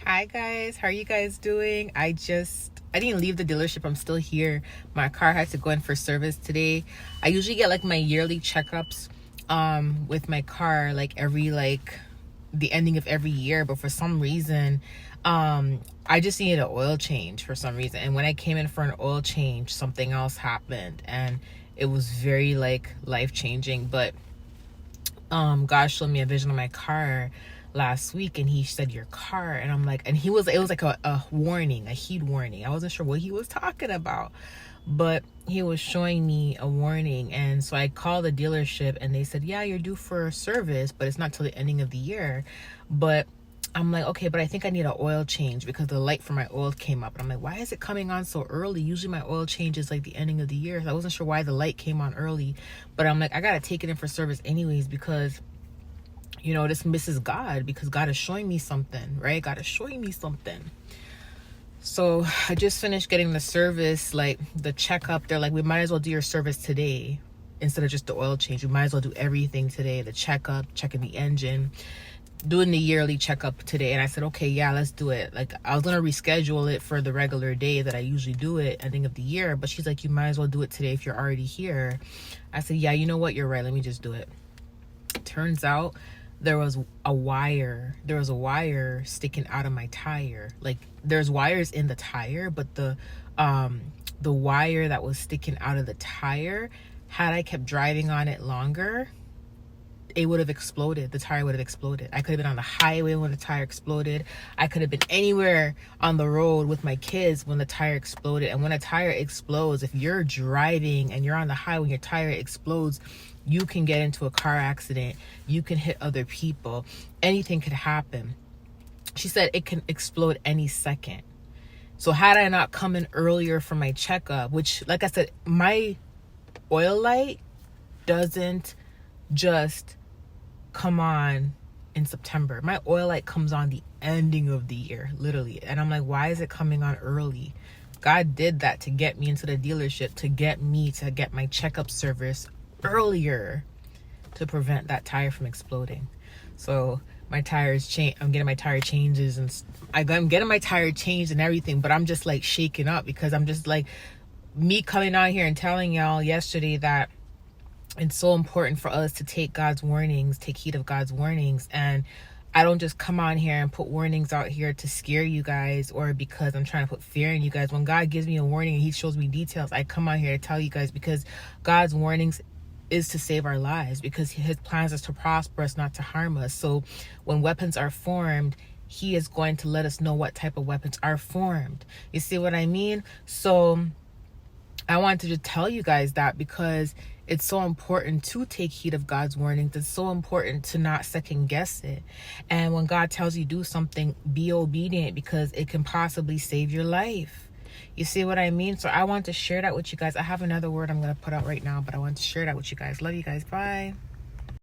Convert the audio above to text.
Hi guys, how are you guys doing? I didn't leave the dealership. I'm still here. My car had to go in for service today. I usually get like my yearly checkups with my car like every like the ending of every year, but for some reason I just needed an oil change for some reason. And when I came in for an oil change, something else happened and it was very like life-changing. But God showed me a vision of my car last week, and he said your car, and I'm like, and it was like a warning, a heat warning. I wasn't sure what he was talking about, but he was showing me a warning. And so I called the dealership and they said, yeah, you're due for a service, but it's not till the ending of the year. But I'm like, okay, but I think I need an oil change because the light for my oil came up. And I'm like, why is it coming on so early? Usually my oil change is like the ending of the year. So I wasn't sure why the light came on early, but I'm like, I gotta take it in for service anyways, because this misses God, because God is showing me something, right? God is showing me something. So I just finished getting the service, like the checkup. They're like, we might as well do your service today instead of just the oil change. We might as well do everything today. The checkup, checking the engine, doing the yearly checkup today. And I said, okay, yeah, let's do it. Like, I was gonna reschedule it for the regular day that I usually do it, ending of the year, but she's like, you might as well do it today if you're already here. I said, yeah, you know what, you're right, let me just do it. Turns out there was a wire sticking out of my tire. Like, there's wires in the tire, but the wire that was sticking out of the tire, had I kept driving on it longer, it would have exploded. The tire would have exploded. I could have been on the highway when the tire exploded. I could have been anywhere on the road with my kids when the tire exploded. And when a tire explodes, if you're driving and you're on the highway and your tire explodes, you can get into a car accident. You can hit other people. Anything could happen. She said it can explode any second. So had I not come in earlier for my checkup, which, like I said, my oil light doesn't just come on in September. My oil light comes on the ending of the year, literally. And I'm like, why is it coming on early? God did that to get me into the dealership, to get me to get my checkup service earlier, to prevent that tire from exploding. So my tires change. I'm getting my tire changes, and I'm getting my tire changed and everything, but I'm just like shaken up, because I'm just like, me coming out here and telling y'all yesterday that it's so important for us to take God's warnings, take heed of God's warnings. And I don't just come on here and put warnings out here to scare you guys, or because I'm trying to put fear in you guys. When God gives me a warning and he shows me details, I come on here to tell you guys, because God's warnings is to save our lives, because his plans is to prosper us, not to harm us. So when weapons are formed, he is going to let us know what type of weapons are formed. You see what I mean? So I wanted to just tell you guys that, because it's so important to take heed of God's warnings. It's so important to not second guess it. And when God tells you do something, be obedient, because it can possibly save your life. You see what I mean? So I want to share that with you guys. I have another word I'm going to put out right now, but I want to share that with you guys. Love you guys. Bye.